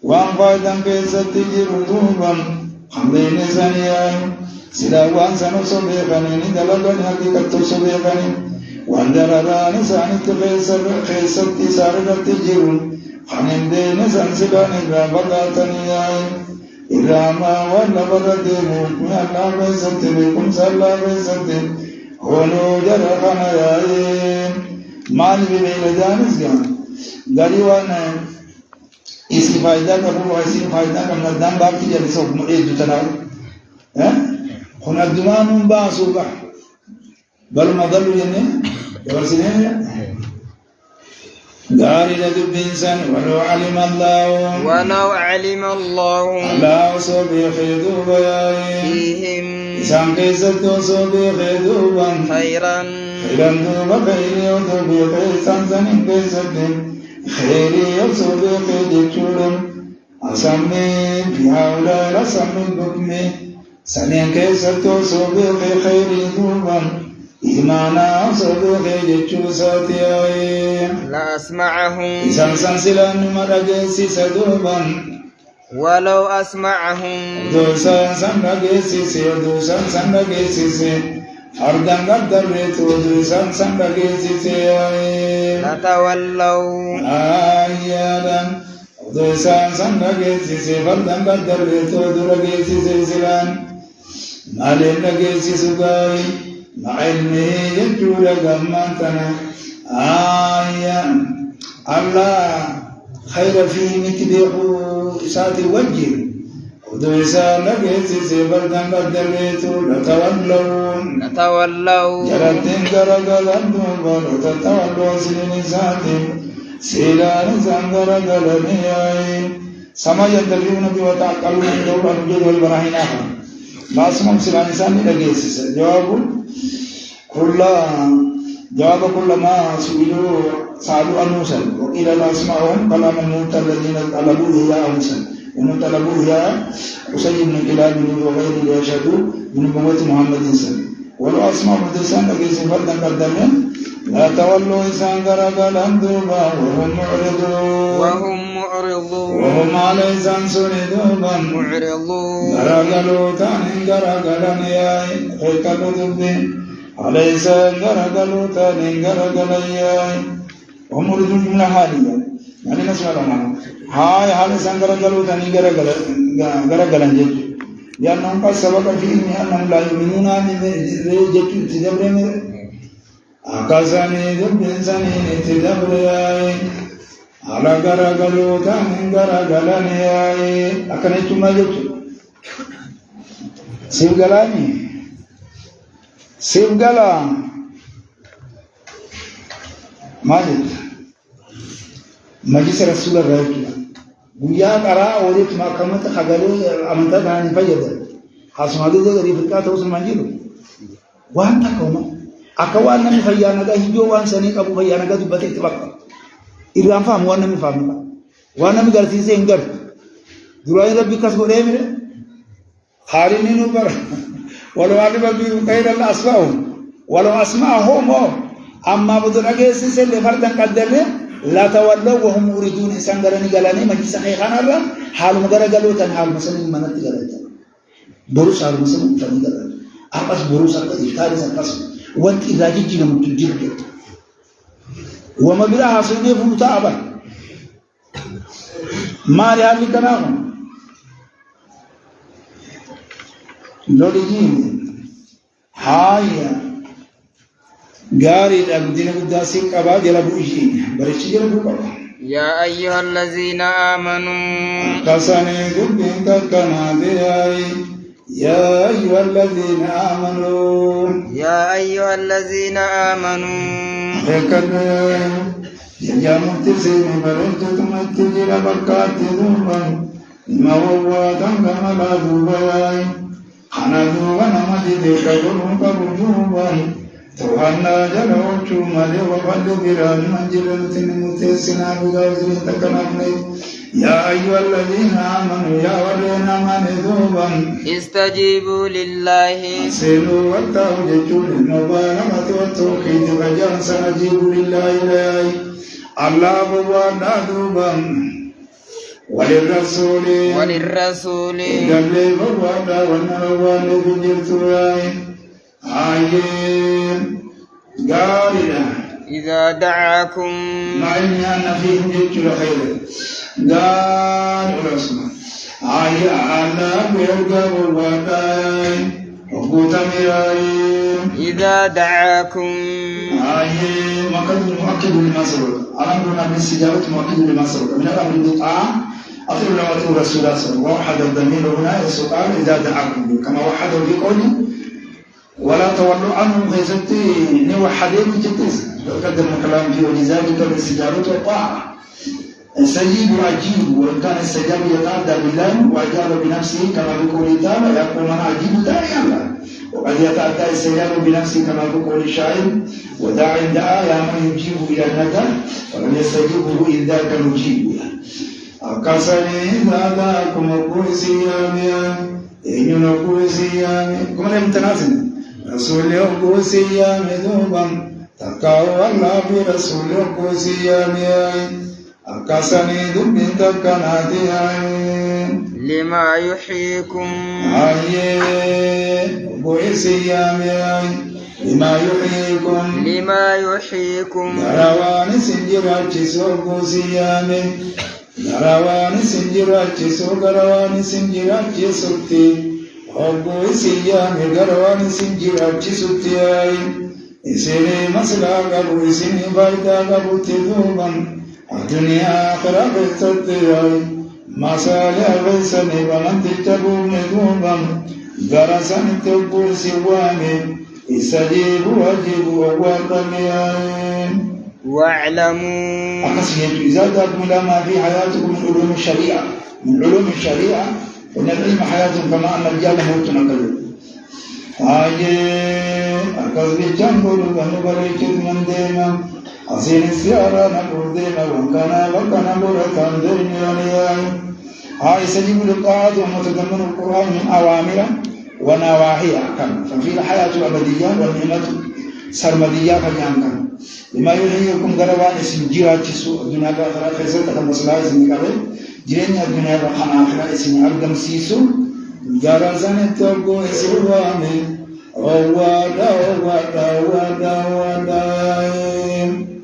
وان فايدن كيستجير دوبا من بين سنياي سلا وان سنو سبيقني دلقني حقيقة سبيقني وان درراني ساني خيستي ساردت جيرون خنين دين سنسلاني رابقاتني إراما وانا بردي موكمي الله بيستي بكم سلا بيستي هونو جرخنا ياي مال ببيل جانس جان غري وانا إسي فايدة كبو وإسي فايدة كم ندام باقي جلسة مؤيد تناو هنا الدمان باسوبة بل مضل ينه يورسنه داري لدب إنسان ولو علم الله الله صبي خيدوبا فيهم إنسان كيستو صبي خيدوبا خيرا دوبا خيري وصبي خيسان سنين كيستو خيري وصبي خيدي أسمي في هؤلاء رسمي بكمي سنين كيستو صبي خيري دوبا إيمانا صدوق جتشو ساتياي لأسمعهم إسان سنسلان مرقسي سدوبا ولو أسمعهم دوسان سنرقسي سيدوسان سنرقسي أردن قدر دوسان سنرقسي لتولوا آيادا دوسان سنرقسي فردن قدر درقسي سلان مالين رقسي سقاي مع علمه يجول قمانتنا الله خير فيه متبعه إسات الوجه ودوسان لقيت سيبردن قدريتو لتولوا جرتين قرقلن دوبر وتتولوا سنين ساتين سيلان سنقرقلن سما يدفعون بوتعقلون دورا نجد والبراهين آخر ما اسمهم سلان ساني لقيت جواب كل ما سئلوا سألوا أنوسا وإلى لا أسمعهم كلام الموتى الذين طلبوه يا أنوسا ومن طلبوه يا أسيد بن كلاب وغير يشهدوا من نبوة محمد صلى ولو أسمع مدرسان لكي سفردا قدمين لا تولوا إنسان قرقل أندوبا وهم على إنسان سندوبا قرقلوا تانين قرقلن ياي خيكالوا دبين عليس غرغلو تانين غرغلياي امور جمله حاليه يعني نسمع لهم هاي حال سنغرغلو تانين غرغلن جت لانهم قد سبق فيهم انهم لا يؤمنون بجت تدبرين اكاساني دبنساني تدبرياي على غرغلو تانين غرغلنياي اكنيتما جت سيغلاني سيبقلا ماجد مجلس رسول الله ويا قراء وليت ما كمت خجلوا أمانة بان فجد خاصم هذا ده غريب الكات هو سمانجيلو وان تكوما أكوان نمي فيانا ده هجوا وان سنيك أبو فيانا ده دبته تبقى إذا فهم وان نمي فهم وان نمي قرتي سينجر دراي ربي كسبوا ده خارجين نوبر ولو علم بغير الله أسمعهم ولو أسمعهم أما بدون أجلس سل فردن قدرنا لا تولوا وهم يريدون إنسان قرني قالني مجلس خيخان الله حال مقرر قالوا تن حال مثلا من تقرأ بروس حال مثلا تن قرأ أقص بروس أقص إفتار سقص وانت إذا جينا متجير وما بلا حسنه فمتعبا ما لهذا كلامهم لولين هايا غاري الأبدين قداسين كبا جلبوا إجين بريش جلبوا كبا يا أيها الذين آمنوا قصني قبين كالكنادي يا أيها الذين آمنوا يا أيها الذين آمنوا هكذا يا متسين برنت تمتجر بركات ذنبا ما هو دنگم لا ذوباي خنادو ونمجد كبرون كبرجوبا توهنا جلوچو مالي وفلو بران منجلتن متسنا بغازين تكنافني يا أيها الذين آمنوا يا ولينا من ذوبا استجيبوا لله سيلوا والتوججوا للمبارمة والتوحيد فجان سنجيب لله إلهي الله بوانا ذوبا وللرسول قبل بوانا ونوانا بجرتواي آيين قارنا إذا دعاكم مع إني أنا فيهم جدت خير قال رسول آي أنا بيرقى بوانا وقوتا مرايين إذا دعاكم آي مؤكد للمسرور أمرنا بالاستجابة مؤكد للمسرور من الأمر بالطاعة أطيعوا الله وأطيعوا الرسول ووحد الضمير هنا السؤال إذا دعاكم كما وحدوا في قوله ولا تولوا عنهم غيظتي نوحدين جديد قدم الكلام فيه ولذلك الاستجابة والطاعة استجيب وأجيب وإن كان استجاب يتعدى بالله وأجاب بنفسه كما بقول تعالى يقول من أجيب داعي الله وقد يتعدى استجاب بنفسه كما بقول الشاعر وداعي دعا يا من يجيب إلى الندى ولم يستجيبه إذ ذاك المجيب أكسني ذاكم القوسي يامي إن القوسي يامي كما لم تنازل رسول يقوسي يا مذوبا تكاو الله برسول يقوسي يا مياي أكاسني دبين تكناتي لما يحييكم بويسي يا مياي لما يحييكم غرواني سنجراتي سوقوسي يا مي غرواني سنجراتي سوتي بويسي يا مي غرواني سنجراتي سوتي إسيني مسلا قبو إسيني بايدا قبو تدوبا الدنيا آخرة بيتتي مسالة بيسني ومن تتبو ندوبا غرسني تبو سوامي استجيب واجب وقوامي واعلموا أقصد إذا دابوا ما في حياتكم من علوم الشريعة إن العلم حياة كما أن الرجال موتنا كله أقصد الجنبول ونبريك من ديما أصين السيارة نقول ديما وكان بركان ديما يستجيب للطاعات ومتضمن القرآن من أوامر ونواهي أحكام ففي الحياة الأبدية والنعمة سرمدية فجأة لما يحييكم غروان سنجيرا تسوء الدنيا الآخرة فيصل تكمسلا سنجابه جيرين الدنيا الآخرة سنجابه أرقم سيسو غرزان تبقو سوامي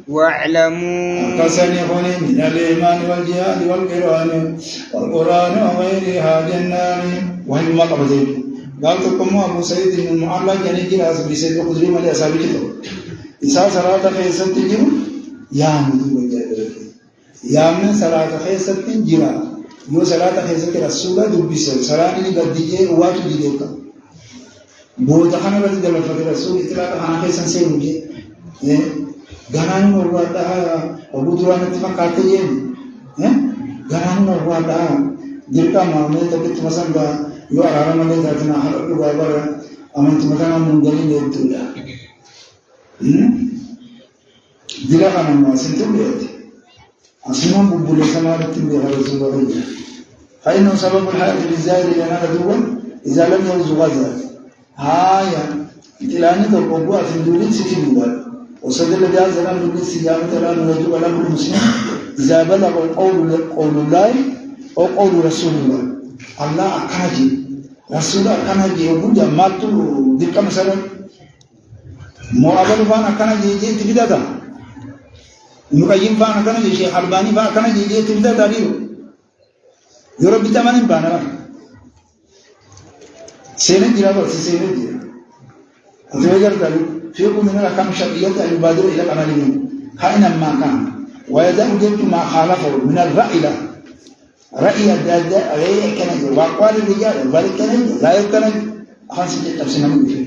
واعلموا قسني هوني من الإيمان والجهاد والقرآن وغيرها جنان وهي المطعم زي قال تقوم أبو سعيد بن المعلى كان يجي لازم يسير بقدري مالي أسابي كده إسا صلاة خيسة تجيب يا مدو يا من صلاة خيسة تجيب يو صلاة خيسة كرسولة دبيسة صلاة اللي قد ديجي واتو ديجيكا بود خانا بدي دلوا فكر رسول إطلاق خانا خيسة سيرمجي غنان نورواتا أبو دوان اتفاقات يين غنان نورواتا دلتا مامي تبت مسان يو أرارا مالي ذاتنا حرق بابا أمن تمتنا منغلين يبتولا دلا خانا ما سنتم بيت أسمع بقول سمارة تبي رسول الله فإنه سبب الحياة بالزائر لنا دوما إذا لم يوز غزا هايا تلاني تقبوا في دولة ستين وصدق بهذا الأمر بالاستجابة الآن ويجب على كل مسلم إذا بلغ قول الله أو قول رسول الله الله أكاجي رسول أكاجي يقول جماعته دكا مثلا مؤابل فانا أكاجي جيت بدادا مقيم فانا أكاجي شيخ الباني فانا أكاجي جيت بدادا ليرو يورب بتمانين بانا سينة جرابة سينة جرابة أتوجه ذلك فيكم من الأحكام الشرعية المبادر إلى العمل كائنا ما كان ويدع جلت ما خالفه من الرأي له رأي الدادة رأي كنجي وأقوال الرجال وبالك كنجي لا يمكن خاصة تفسير منه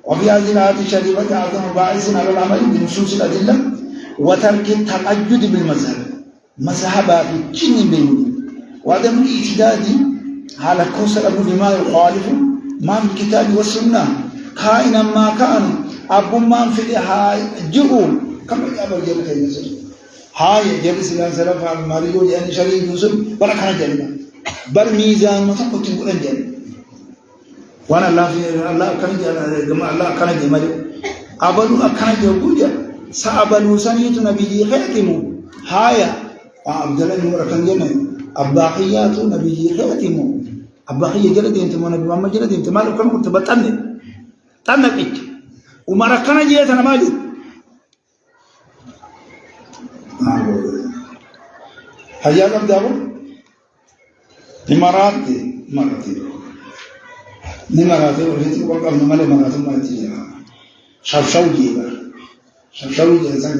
وفي هذه الآيات الشريفة أعظم باعث على العمل بنصوص الأدلة وترك التقيد بالمذهب مذهب في جن بينه وعدم الاعتداد على كسر بما يخالف ما في الكتاب والسنة كائنا ما كان أبو ما في هاي جهو كم يجاب الجبل يوسف هاي جبل سلام سلام على ماريو يعني شريف يوسف ولا كان جلنا بل ميزان ما تقول تقول جل وانا الله كان جل جماعة الله كان جمال أبلو كان جوجا سأبلو سنيت نبي خاتمه هاي عبد الله نور كان جمال أباقيات نبي خاتمه أباقية جلد أنت ما نبي محمد جلد أنت مالك كم كنت بتأمن تنقيت ومركنا جيتنا مالي هيا كم دابو إماراتي وليت يقول قبل ما إماراتي ما تيجي شوشوجي زين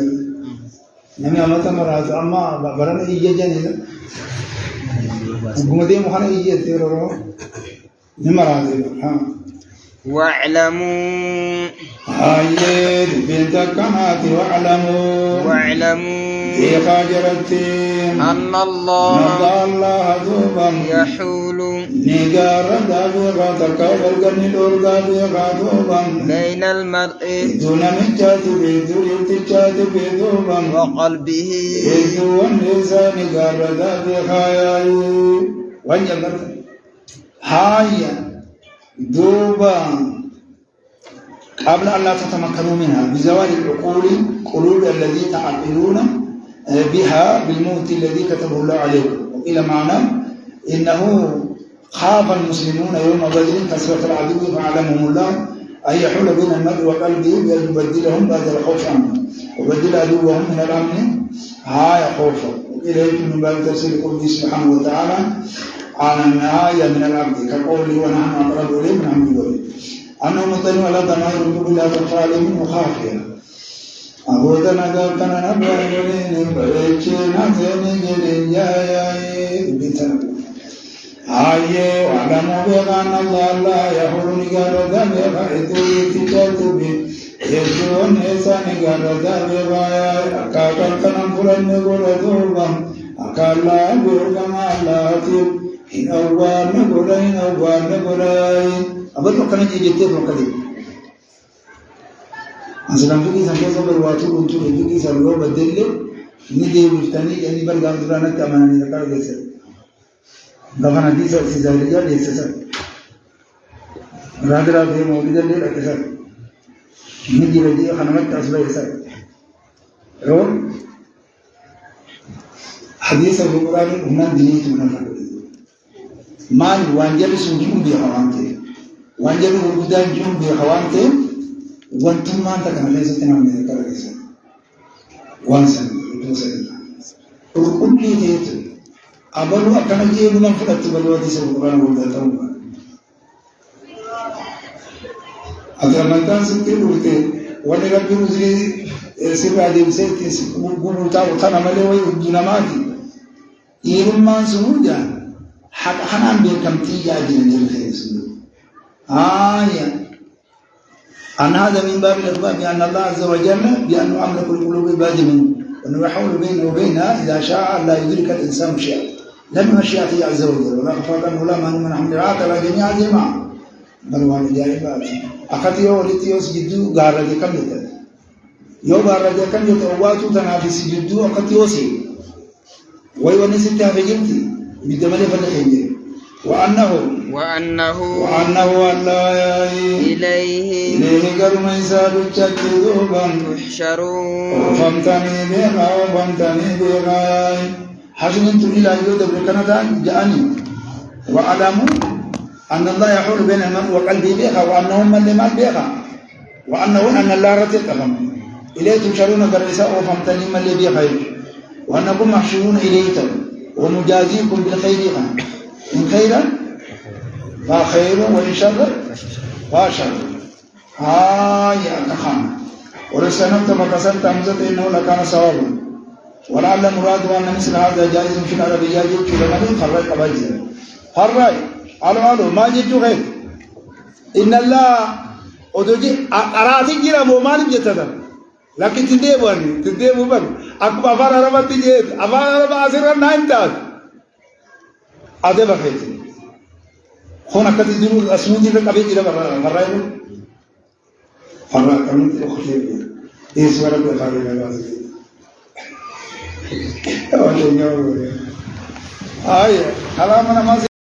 نمي أمتى مرات أما برنا يجي جاني قمدي مخنا يجي تيرو إماراتي ها واعلموا هاي بنت كنات واعلموا في خاجرتين أن الله ذوبا يحول نجار دابغا تكبر جني دابغا ذوبا بين المرء دون من جاد بذوبا وقلبه دون لسان نجار دابغا ياي وانجلر هاي دوبا قبل أن لا تتمكنوا منها بزوال العقول قلوب الذي تعقلون بها بالموت الذي كتبه الله عليكم. وقيل معنى إنه خاف المسلمون يوم بدر كثرة العدو فعلمهم الله أن يحول بين المرء وقلبه بأن يبدلهم بعد الخوف عنه وبدل عدوهم من الأمن هاي خوفا. وقيل يمكن من باب تفسير قوله سبحانه وتعالى على النهاية من العبد كقوله ونحن أقرب إليه من حبل الوريد أنه مطلع على ضمائر القلوب لا تخفى عليهم وخافية. أبوذنا قلتنا نبوى ولين بريتشنا زيني جلين جايا بيتنا آيه وعلموا بغان الله لا يحول نقال ذنب فإذو يتجاتب يجون إسان نقال ذنب أكاكال كنم فلن نقول ذوبا أكال لا بيرغم الله تيب إن أوار نقول أبدا كان يجتهد وكذب أصلاً فيكي سامي سامي الواتو بنتو فيكي سامي بدل ندي وفتاني يعني برجع درانا كمان نذكر جالس دفعنا دي سيزاريا ليسسا رادرا في مولد اللي ركسا ندي ردي خنمت أصبح يسا رون حديث القرآن هنا دينيت من الحديث مال وانجل سنجوم بحوانته وانجل وجودان جوم بحوانته وانتم ما تكلم ليس تنام من الكلام وانسان يتوسل وكل جيت أبلو أكمل جيب من فلت بلوا دي سبحان الله توما أذا ما كان سكتي ولته ولا ربي مزري سبعة دي بسيط يقولوا تاو تنا ملء ويجناماتي يوم ما سموجا حنا بكم تيجا جنجل خير آية أن هذا من باب الإخبار بأن الله عز وجل بأنه أملك القلوب باجمه وأنه يحول بينه وبينها إذا شاء لا يدرك الإنسان شيئا لم مشيئته عز وجل ولا خفاك أنه لا من من حمد العاقل جميع جماعة بل وان جائبات أخذ يولد يسجد غارة كم يتد يو غارة كم يتواتو تنافس جدو أخذ يوسي ويونسي تافجمتي بدمال فلحيه وأنه الله إليه قرم يساد التكذوبا تحشرون فامتني بغاي حسنت إلى يود بكندا جاءني وأعلموا أن الله يحول بين المرء وقلبه بها وأنه من لمن بها وأنه أن الله رتقهم إليه تحشرون كالرساء فامتني من لي بخير وأنكم محشورون إليه ومجازيكم بالخير إن خيرا فخير وإن شر فشر يا نخام ورسلت فكسرت همزة إنه لكان صوابا ولعل مراد أن مثل هذا جائز في العربية جئت لمن خرج قبائل خرج علو ما جئت غير إن الله أدوجي أراتي جرا مومالي جتدا لكن تديبوا بني أكو أفار عربة تجيت أفار عربة أسيرا نايمتاد هذا بخير هنا كتير أسمودي لك أبي جرا مرايو فرق كم تأخذ إيه سوالف بخاري لازم أوه جميل آيه كلامنا ما